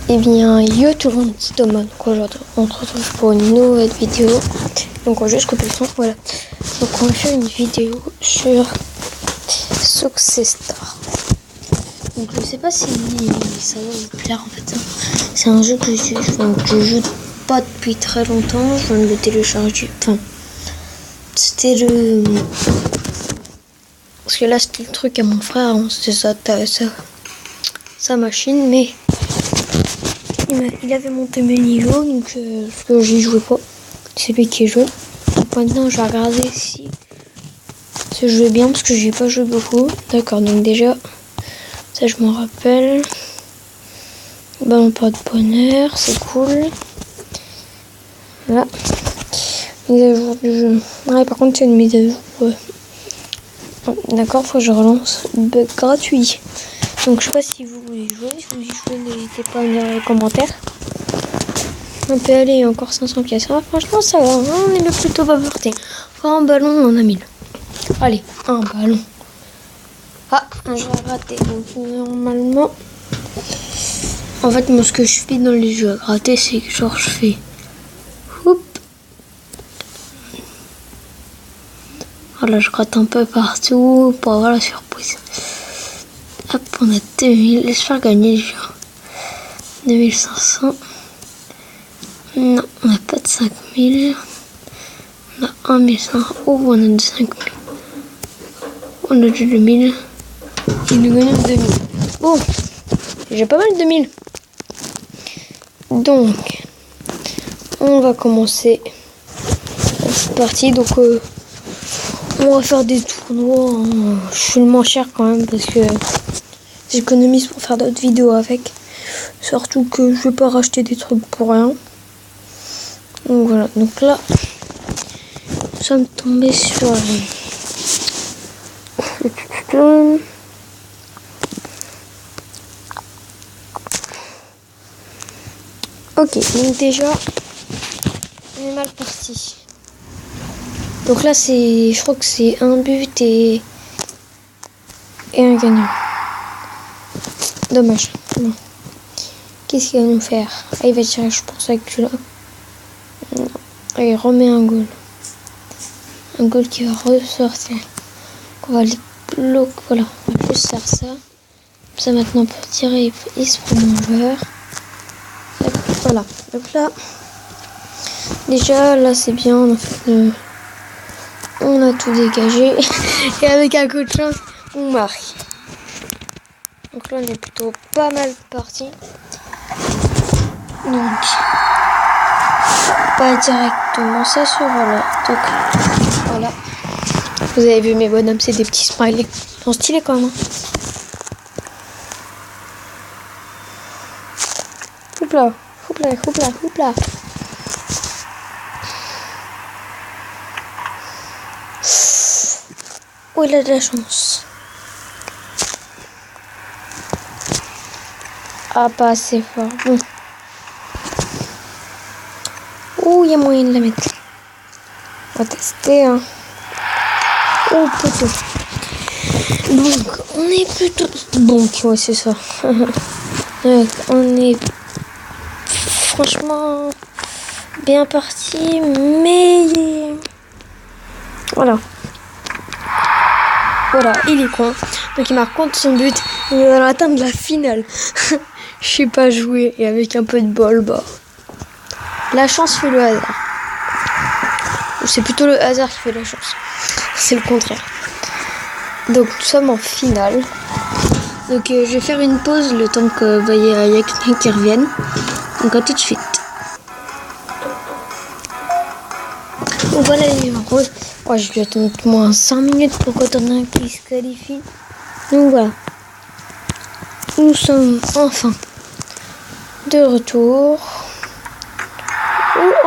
Eh bien, yo tout le monde, c'est Thomas. Donc aujourd'hui, on se retrouve pour une nouvelle vidéo. Donc on va juste couper le son, voilà. Donc on va faire une vidéo sur Success Star. Donc je sais pas si ça va vous plaire en fait. C'est un jeu que je joue pas depuis très longtemps. Je viens de le télécharger. Enfin, c'était le... Parce que là c'était le truc à mon frère, hein. C'était sa machine, mais... Il avait monté mes niveaux, donc parce que j'y jouais pas. C'est lui qui joue. Donc maintenant, je vais regarder si je joue bien, parce que j'ai pas joué beaucoup. D'accord, donc déjà, ça je m'en rappelle. Ballon pas de bonheur, c'est cool. Voilà. Mise à jour du jeu. Ouais, par contre, c'est une mise à jour. D'accord, faut que je relance. Bug gratuit. Donc je sais pas si vous voulez jouer. Si vous y jouez, n'hésitez pas à me dire dans les commentaires. On peut aller encore 500 pièces. Ah, franchement, ça va. On est plutôt pas porté. Encore un ballon, on en a 1000. Allez, un ballon. Ah, j'ai raté. Donc normalement, en fait, moi, ce que je fais dans les jeux à gratter, c'est que genre je fais. Hop. Voilà, je gratte un peu partout pour avoir la surprise. Hop, on a 2000. J'espère gagner. 2500. Non, on n'a pas de 5000. On a 1500. Oh, on a de 5000. On a du 2000. Il nous gagne 2000. Oh, j'ai pas mal de 2000. Donc, on va commencer cette partie. Donc, on va faire des tournois. Hein. Je suis le moins cher quand même parce que j'économise pour faire d'autres vidéos avec. Surtout que je vais pas racheter des trucs pour rien. Donc voilà, donc là, nous sommes tombés sur ok, donc déjà, on est mal parti. Donc là, je crois que c'est un but et un gagnant. Dommage. Non. Qu'est-ce qu'il va nous faire? Ah, il va tirer, je pense, avec celui-là. Il remet un goal. Un goal qui va ressortir. On va les bloquer. Voilà, on va juste faire ça. Ça maintenant on peut tirer. Il se prend mon joueur. Hop, voilà. Donc là, déjà là c'est bien. On a tout dégagé. Et avec un coup de chance, on marque. Donc là on est plutôt pas mal parti. Donc pas directement ça se voilà. Donc voilà. Vous avez vu mes bonhommes, c'est des petits smileys. Ils sont stylés quand même. Houpla, houpla, houpla, houpla. Oh, il a de la chance. Ah, pas assez fort. Bon. Oh, il y a moyen de la mettre. On va tester, hein. Oh, poteau. Donc, on est plutôt... Donc, ouais, c'est ça. On est franchement bien parti, mais... Voilà. Voilà, il est con. Donc, il marque contre son but. Il va atteindre la finale. Je sais pas jouer. Et avec un peu de bol, bah... La chance fait le hasard. C'est plutôt le hasard qui fait la chance. C'est le contraire. Donc nous sommes en finale. Donc je vais faire une pause le temps que y a quelqu'un qui revienne. Donc à tout de suite. Donc voilà les numéros. Oh, je vais attendre moins 5 minutes pour qu'on en ait un qui se qualifie. Donc voilà. Nous sommes enfin de retour.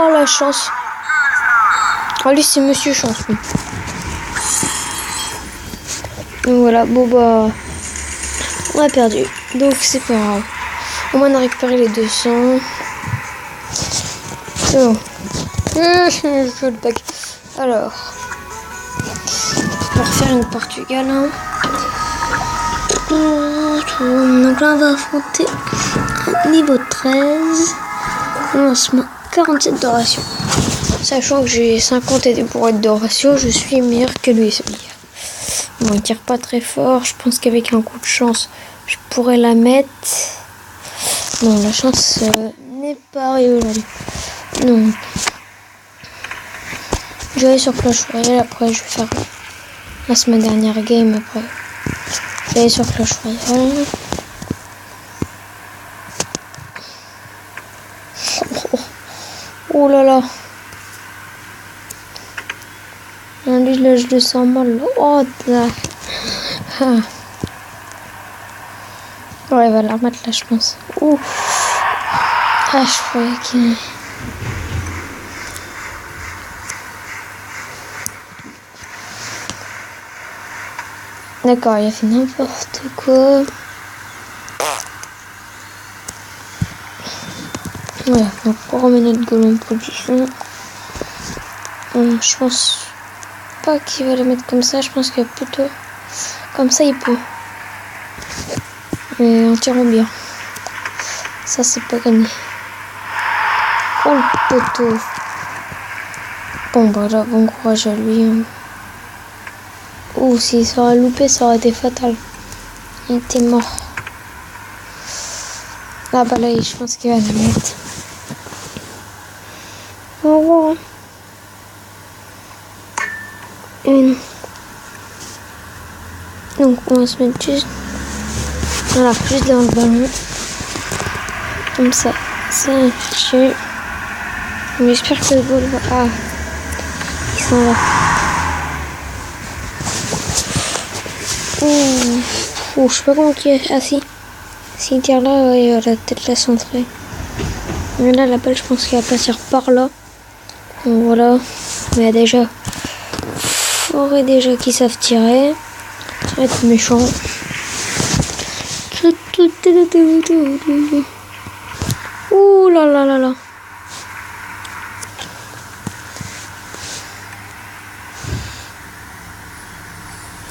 Oh la chance. Oh lui c'est Monsieur Chance. Oui. Donc voilà, bon bah on a perdu. Donc c'est pas grave. Au moins on a récupéré les 200. C'est bon. Je le pack. Alors. On va refaire une Portugal. Hein. Donc là on va affronter niveau 13. Lancement 47 de ratio. Sachant que j'ai 50 et des bourrettes de ratio, je suis meilleur que lui, celui-là. Bon, il tire pas très fort. Je pense qu'avec un coup de chance, je pourrais la mettre. Non, la chance n'est pas arrivée aujourd'hui. Non. Je vais aller sur Clash Royale. Après, je vais faire la semaine dernière game. Après, je vais aller sur Clash Royale. Oh là là. Lui, là, je le sens mal. Oh là. Ouais, il va la remettre là, je pense. Ouh. Ah, je croyais qu'il... D'accord, il a fait n'importe quoi. Voilà, donc on remet notre golem en position. Je pense pas qu'il va la mettre comme ça, je pense qu'il va plutôt... Comme ça, il peut. Mais en tirant bien. Ça, c'est pas gagné. Oh, le poteau. Bon, bah là, bon courage à lui. Ouh, s'il serait loupé, ça aurait été fatal. Il était mort. Ah bah là, je pense qu'il va la mettre. Au revoir. Donc, on va se mettre juste... Voilà, juste dans le ballon. Comme ça. Ça, je... Mais j'espère que le goal va... Ah, il s'en va. Oh, je sais pas comment qu'il est. Ah si. S'il tire là, ouais, il va peut-être la centrer. Mais là, la balle, je pense qu'elle va passer par là. Donc voilà. Mais il y a déjà... Faudrait déjà qu'ils savent tirer. Ça va être méchant. Ouh là là là là.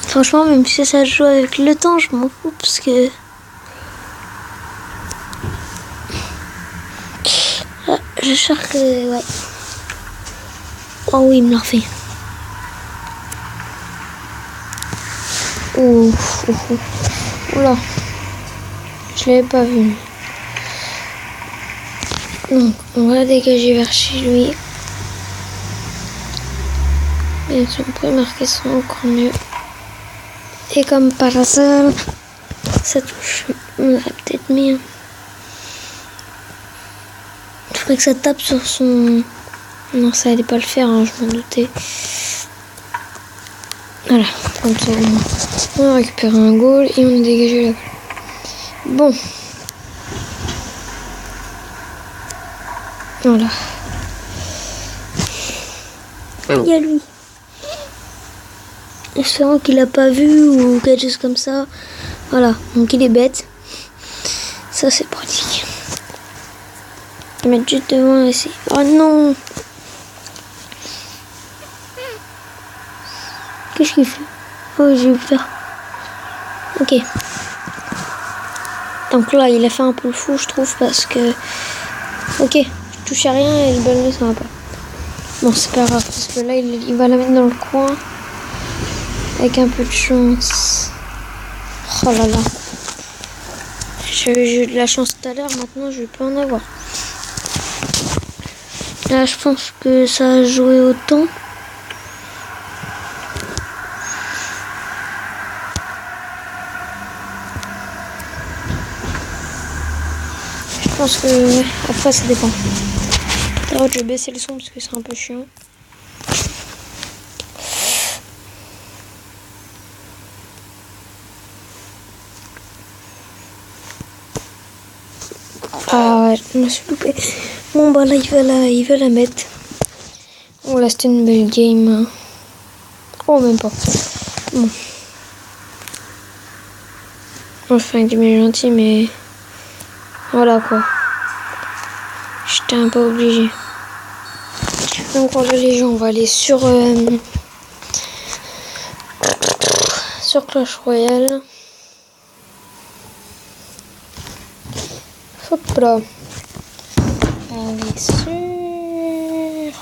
Franchement, même si ça joue avec le temps, je m'en fous parce que... Ah, je cherche que... Ouais. Oh oui, il me l'a refait. Ouh, oula. Je l'avais pas vu. Donc, on va dégager vers chez lui. Et si on peut marquer ça encore mieux. Et comme par hasard, ça touche. On aurait peut-être mis. Il faudrait que ça tape sur son... Non, ça allait pas le faire, hein, je m'en doutais. Voilà, comme ça on a récupéré un goal et on a dégagé la balle. Bon. Voilà. Il y a lui. Espérant qu'il a pas vu ou quelque chose comme ça. Voilà, donc il est bête. Ça c'est pratique. Je vais mettre juste devant ici. Oh non! Qu'est-ce qu'il fait? Oh, j'ai eu peur. Ok. Donc là, il a fait un peu le fou, je trouve, parce que... Ok, je touche à rien et le ballon, ça va pas. Bon, c'est pas grave, parce que là, il va la mettre dans le coin. Avec un peu de chance. Oh là là. J'ai eu de la chance tout à l'heure, maintenant, je vais pas en avoir. Là, je pense que ça a joué autant. Je pense que... Après, ça dépend. Alors, je vais baisser le son parce que c'est un peu chiant. Ah, je me suis loupé. Bon, bah là, il va la mettre. Oh, là, c'était une belle game. Oh, même pas. Bon. Enfin, il est gentil, mais... Voilà, quoi. J'étais un peu obligé. Donc, voilà, les gens, on va aller sur... sur Clash Royale. Hop là. Allez, sûr.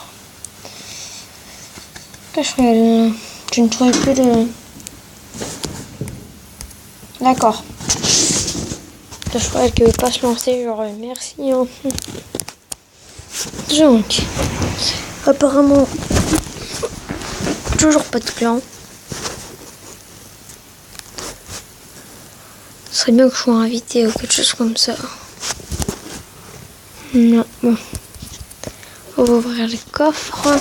Cache-elle. Je ne trouvais plus de... D'accord. Cache-elle qui ne veut pas se lancer, genre merci. Hein. Donc, apparemment, toujours pas de clan. Ce serait bien que je sois invité ou quelque chose comme ça. Non, bon. On va ouvrir les coffres.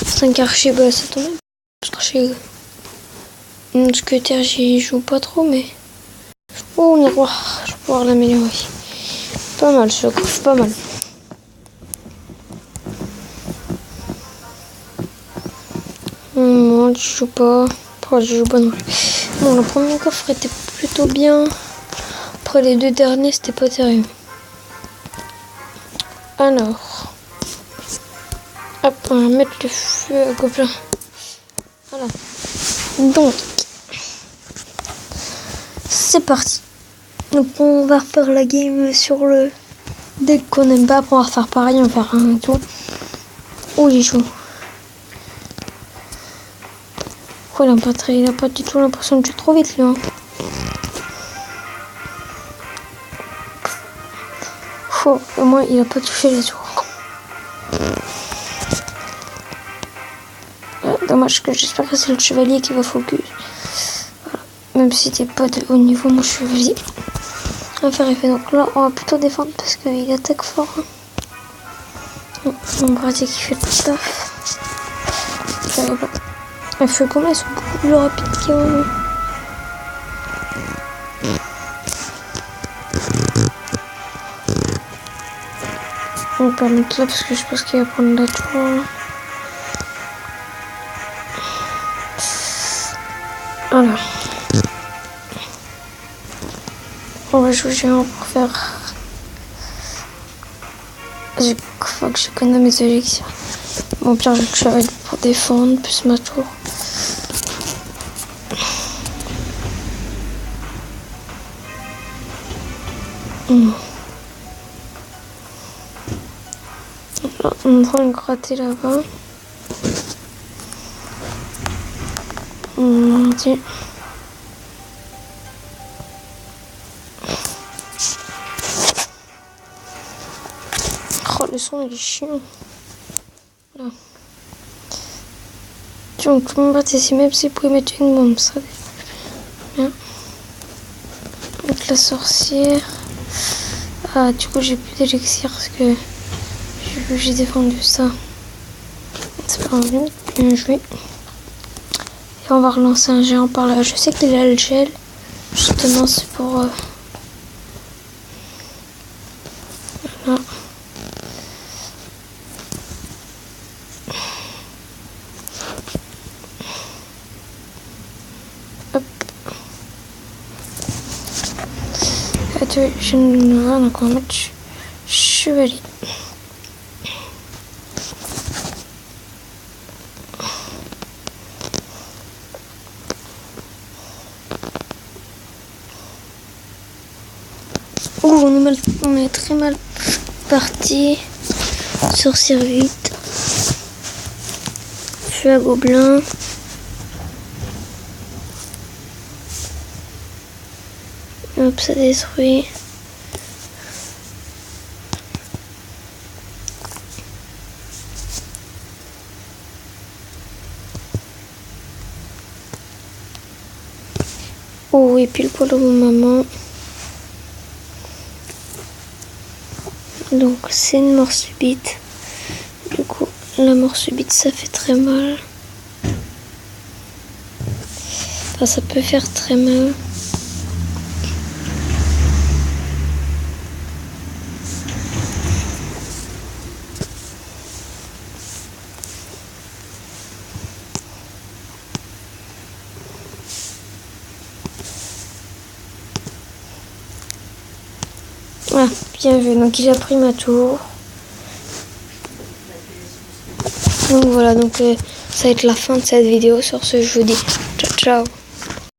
5 archers, bah ça tombe. Archer. Mousquetaire, j'y joue pas trop, mais. Oh, miroir. Je vais pouvoir l'améliorer. Pas mal ce coffre, pas mal. Non, je joue pas. Pourquoi je joue pas non plus. Bon, le premier coffre était plutôt bien. Après les deux derniers, c'était pas terrible. Alors. Hop, on va mettre le feu à gobelin. Voilà. Donc. C'est parti. Donc on va refaire la game sur le deck qu'on aime pas. Après on va refaire pareil, on va faire un tour. Oh, il est chaud. Oh, il a pas du tout l'impression de jouer trop vite là. Oh, au moins il a pas touché la tour. Dommage, que j'espère que c'est le chevalier qui va focus. Voilà. Même si t'es pas de haut niveau, mon chevalier. On va faire effet. Donc là, on va plutôt défendre parce qu'il attaque fort. Mon brasier qui fait le taf. Les feux comme ils sont beaucoup plus rapides qu'eux. On va pas le mettre là parce que je pense qu'il va prendre la tour. Voilà. On va jouer géant pour faire. Il faut que j'économise mes élixirs. Bon, pire, je vais le chevalier pour défendre, plus ma tour. On va le gratter là-bas. Mon Dieu. Oh, le son il est chiant. Là. Donc, mon bâtiment, ici, même si vous pouvez mettre une bombe, ça bien. Donc, la sorcière. Ah, du coup, j'ai plus d'élixir parce que j'ai défendu ça. C'est pas grave, bien joué. Et on va relancer un géant par là. Je sais qu'il a le gel. Justement, c'est pour. Voilà. Hop. Attends, je ne vois, donc on va mettre chevalier. Oh, on est très mal parti. Sorcière vite. Feu à gobelin. Hop, ça détruit. Oh, et puis le poil au moment. Donc c'est une mort subite. Du coup, la mort subite, ça fait très mal. Enfin, ça peut faire très mal. Ah, bien vu. Donc il a pris ma tour. Donc voilà, donc ça va être la fin de cette vidéo. Sur ce, je vous dis ciao ciao.